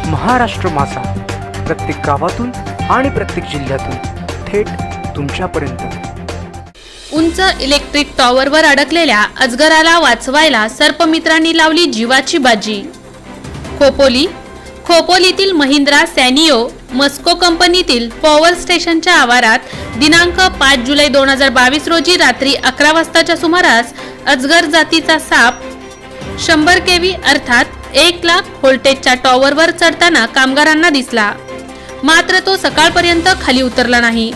महाराष्ट्र मासा प्रत्येक गावातून आणि प्रत्येक जिल्ह्यातून थेट तुमच्यापर्यंत। उंच इलेक्ट्रिक टॉवरवर अडकलेल्या अजगराला वाचवायला सर्पमित्रांनी लावली जीवाची बाजी। खोपोलीतील महिंद्रा सॅनियो मस्को कंपनीतील पॉवर स्टेशनच्या आवारात दिनांक 5 जुलै 2022 रोजी रात्री 11 वाजताच्या सुमारास अजगर जातीचा साप 100 केव्ही अर्थात 1 लाख व्होल्टेजच्या टॉवरवर चढताना कामगारांना दिसला। मात्र तो सकाळपर्यंत खाली उतरला नाही।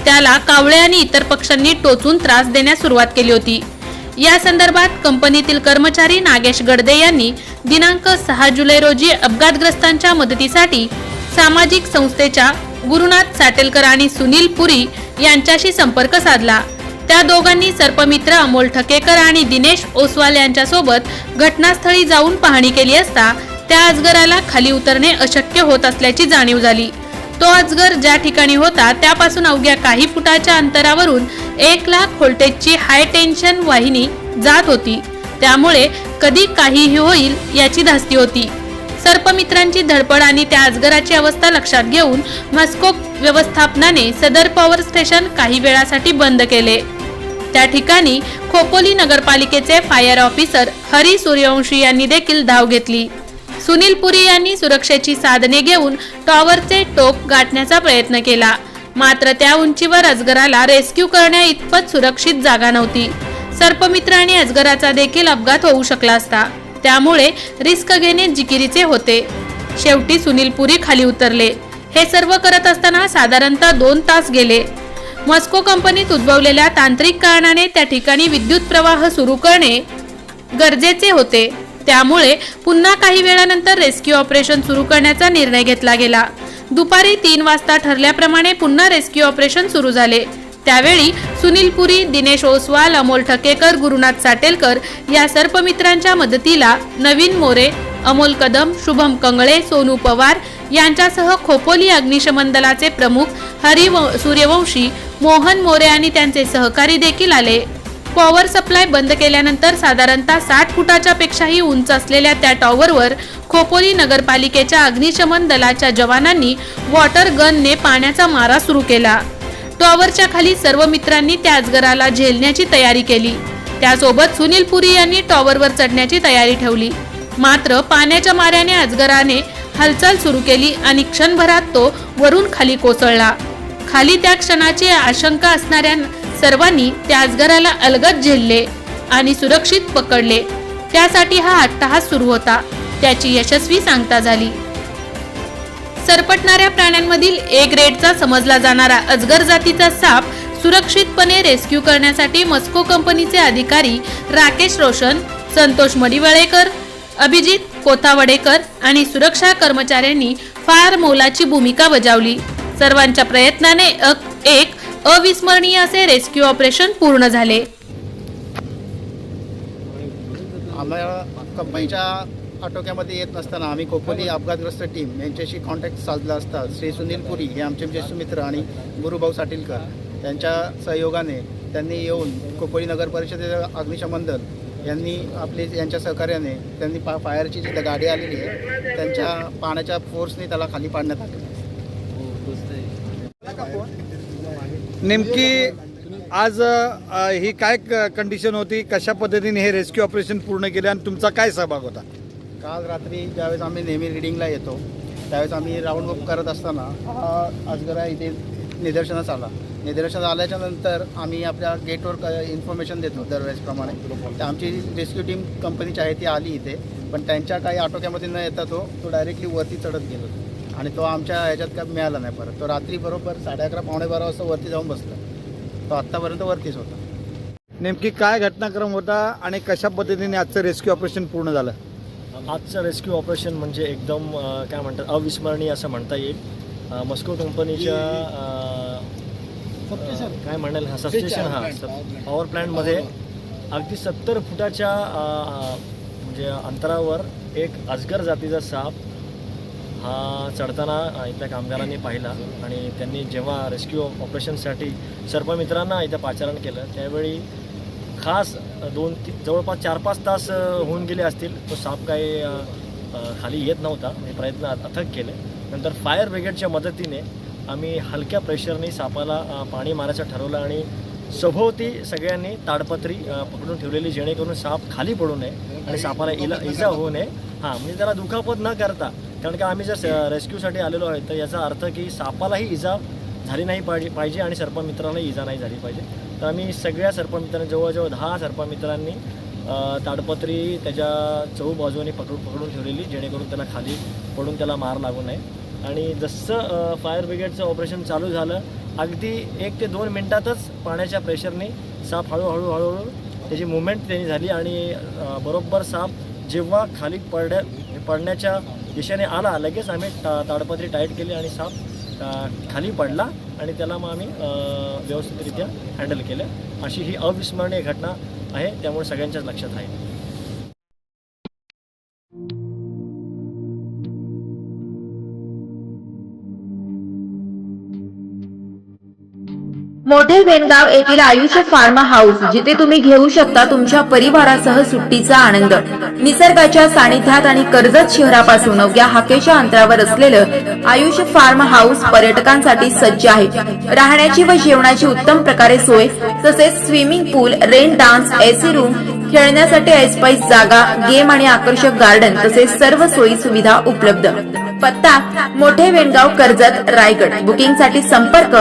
त्याला कावळे आणि इतर पक्ष्यांनी टोचून त्रास देण्यास सुरुवात केली होती। या संदर्भात कंपनीतील कर्मचारी नागेश गडदे यांनी दिनांक 6 जुलै रोजी अपघातग्रस्तांच्या मदतीसाठी सामाजिक संस्थेच्या गुरुनाथ साटेलकर आणि सुनील पुरी यांच्याशी संपर्क साधला। त्या दोघांनी सर्पमित्र अमोल ठकेकर आणि दिनेश ओसवाल यांच्यासोबत घटनास्थळी जाऊन पाहणी केली असता त्या अजगराला खाली उतरणे अशक्य होत असल्याची जाणीव झाली। तो अजगर ज्या ठिकाणी होता त्यापासून अवघ्या काही फुटाच्या अंतरावरून 1 लाख व्होल्टेजची हाय टेन्शन वाहिनी जात होती। त्यामुळे कधी काहीही होईल याची धास्ती होती। सर्पमित्रांची धडपड आणि त्या अजगराची अवस्था लक्षात घेऊन मस्को व्यवस्थापनाने सदर पॉवर स्टेशन काही वेळासाठी बंद केले। त्या ठिकाणी खोपोली नगरपालिकेचे फायर ऑफिसर हरी सूर्यवंशी यांनी देखील धाव घेतली। सुनील पुरी यांनी सुरक्षेची साधने घेऊन टॉवरचे टोक गाठण्याचा प्रयत्न केला। मात्र त्या उंचीवर अजगराला रेस्क्यू करण्या इतपत सुरक्षित जागा नव्हती। सर्पमित्र आणि अजगराचा देखील अपघात होऊ शकला असता। त्यामुळे रिस्क घेणे जिकिरीचे होते। शेवटी सुनील पुरी खाली उतरले। हे सर्व करत असताना साधारणतः 2 तास गेले। मस्को कंपनीत उद्भवलेल्या तांत्रिक कारणाने त्या ठिकाणी विद्युत प्रवाह सुरू करणे गरजेचे होते। त्यामुळे पुन्हा काही वेळानंतर रेस्क्यू ऑपरेशन सुरू करण्याचा निर्णय घेतला गेला। दुपारी 3 वाजता ठरल्याप्रमाणे पुन्हा रेस्क्यू ऑपरेशन सुरू झाले। त्यावेळी सुनील पुरी, दिनेश ओसवाल, अमोल ठकेकर, गुरुनाथ साटेलकर या सर्पमित्रांच्या मदतीला नवीन मोरे, अमोल कदम, शुभम कंगळे, सोनू पवार यांच्यासह खोपोली अग्निशमन दलाचे प्रमुख हरी सूर्यवंशी, मोहन मोरे आणि त्यांचे सहकारी देखील आले। पॉवर सप्लाय बंद केल्यानंतर साधारणतः 60 फुटाच्या पेक्षाही उंच असलेल्या त्या टॉवरवर खोपोली नगरपालिकेच्या अग्निशमन दलाच्या जवानांनी वॉटर गनने पाण्याचा मारा सुरू केला। टॉवरच्या खाली सर्व मित्रांनी त्या अजगराला झेलण्याची तयारी केली। त्यासोबत सुनील पुरी यांनी टॉवरवर चढण्याची तयारी ठेवली। मात्र पाण्याच्या माऱ्याने अजगराने हालचाल सुरू केली आणि क्षणभरात तो वरून खाली कोसळला। खाली त्या क्षणाची आशंका असणाऱ्या सर्वांनी त्या अजगराला अलगद झेलले आणि सुरक्षित पकडले। त्यासाठी हा अट्टहास सुरू होता। त्याची यशस्वी सांगता झाली। सरपटणाऱ्या प्राण्यांमधील ए ग्रेडचा समजला जाणारा अजगर जातीचा साप सुरक्षितपणे रेस्क्यू करण्यासाठी मस्को कंपनीचे अधिकारी राकेश रोशन, संतोष मडिवळेकर, अभिजित कोथावडेकर आणि सुरक्षा कर्मचाऱ्यांनी फार मोलाची भूमिका बजावली। सर्वांच्या प्रयत्नाने एक अविस्मरणीय असे रेस्क्यू ऑपरेशन पूर्ण झाले। आम्हाला कंपनीच्या आटोक्यामध्ये येत नसताना आम्ही खोपोली अपघातग्रस्त टीम यांच्याशी कॉन्टॅक्ट साधला असता श्री सुनील पुरी हे आमचे ज्येष्ठ मित्र आणि गुरुभाऊ साटीलकर यांच्या सहयोगाने त्यांनी येऊन खोपोली नगर परिषदेचे अग्निशमन दल यांनी यांच्या सहकार्याने त्यांनी फायरची जी गाडी आलेली आहे त्यांच्या पाण्याच्या फोर्सने त्याला खाली पाडण्यात आले। नेमकी आज ही काय कंडिशन होती, कशा पद्धतीने हे रेस्क्यू ऑपरेशन पूर्ण केले आणि तुमचा काय सहभाग होता? काल रात्री ज्यावेळेस आम्ही नेहमी रिडिंगला येतो त्यावेळेस आम्ही राऊंड वॉक करत असताना हा अजगरा इथे निदर्शनास आला। निदर्शनास आल्याच्या नंतर आम्ही आपल्या गेटवर इन्फॉर्मेशन देतो दरवेळेसप्रमाणे। तर आमची रेस्क्यू टीम कंपनीची आहे ती आली इथे, पण त्यांच्या काही आटोक्यामध्ये न येता तो डायरेक्टली वरती चढत गेलो आणि तो आमच्या ह्याच्यात काय मिळाला नाही परत। तो रात्री बरोबर 11:30 पावणे 12 वाजता वरती जाऊन बसला। तो आत्तापर्यंत वरतीच होता। नेमकी काय घटनाक्रम होता आणि कशा पद्धतीने आजचं रेस्क्यू ऑपरेशन पूर्ण झालं? आजचं रेस्क्यू ऑपरेशन म्हणजे एकदम काय म्हणतात अविस्मरणीय असं म्हणता येईल। मस्को कंपनीच्या काय म्हणाल सबस्टेशन पॉवर प्लॅन्टमध्ये अगदी 70 फुटाच्या म्हणजे अंतरावर एक अजगर जातीचा साप हा चढताना इथल्या कामगारांनी पाहिला आणि त्यांनी जेव्हा रेस्क्यू ऑपरेशनसाठी सर्पमित्रांना इथं पाचारण केलं त्यावेळी खास जवळपास 4-5 तास होऊन गेले असतील। तो साप काही खाली येत नव्हता. म्हणजे प्रयत्न अथक केले. नंतर फायर ब्रिगेडच्या मदतीने आम्ही हलक्या प्रेशरने सापाला पाणी मारायचं ठरवलं आणि सभोवती सगळ्यांनी ताडपत्री पकडून ठेवलेली, जेणेकरून साप खाली पडू नये आणि सापाला इजा होऊ नये. म्हणजे त्याला दुखापत न करता, कारण का आम्ही जर रेस्क्यूसाठी आलेलो आहे तर याचा अर्थ की सापालाही इजा झाली नाही पाहिजे आणि सर्पमित्रांनाही इजा नाही झाली पाहिजे. तर आम्ही सगळ्या सर्पमित्रांनी जवळजवळ 10 सर्पमित्रांनी ताडपत्री त्याच्या चहूबाजूने पकडून ठेवलेली, जेणेकरून त्याला खाली पडून त्याला मार लागू नये. आणि जसं फायर ब्रिगेडचं ऑपरेशन चालू झालं, अगदी 1 ते 2 मिनटातच पाण्याच्या प्रेशरने साप हळूहळू त्याची मुवमेंट त्यांनी झाली आणि बरोबर साप जेव्हा खाली पडण्याच्या दिशेने आला, लगेच आम्ही ताडपत्री टाईट केली आणि साप खाली पडला आणि त्याला मग आम्ही व्यवस्थितरित्या हँडल केलं. अशी ही अविस्मरणीय घटना आहे, त्यामुळे सगळ्यांच्याच लक्षात आहे. मोठे वेणगाव येथील आयुष फार्म हाऊस, जिथे तुम्ही घेऊ शकता तुमच्या परिवारासह सुट्टीचा आनंद. निसर्गाच्या सानिध्यात आणि कर्जत शहरापासून अवघ्या हाकेच्या अंतरावर असलेलं आयुष फार्म हाऊस पर्यटकांसाठी सज्ज आहे. राहण्याची व जेवणाची उत्तम प्रकारे सोय, तसेच स्विमिंग पूल, रेन डान्स, एसी रूम, खेळण्यासाठी ऐसपैस जागा, गेम आणि आकर्षक गार्डन तसेच सर्व सोयी सुविधा उपलब्ध. पत्ता मोठे वेणगाव, कर्जत, रायगड. बुकिंगसाठी संपर्क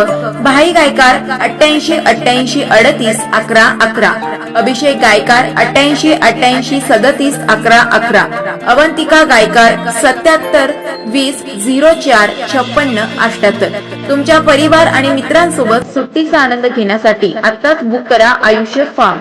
भाई गायकार 88 88 38 11 11, अभिषेक गायकार 88 88 37 11 11, अवंतिका गायकार 77 20 04 56 78. तुमच्या परिवार आणि मित्रांसोबत सुट्टीचा आनंद घेण्यासाठी आताच बुक करा आयुष्य फार्म.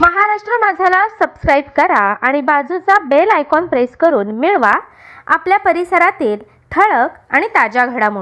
महाराष्ट्र माझाला सबस्क्राईब करा आणि बाजूचा बेल आयकॉन प्रेस करून मिळवा आपल्या परिसरातील ठळक आणि ताज्या घडामोडी.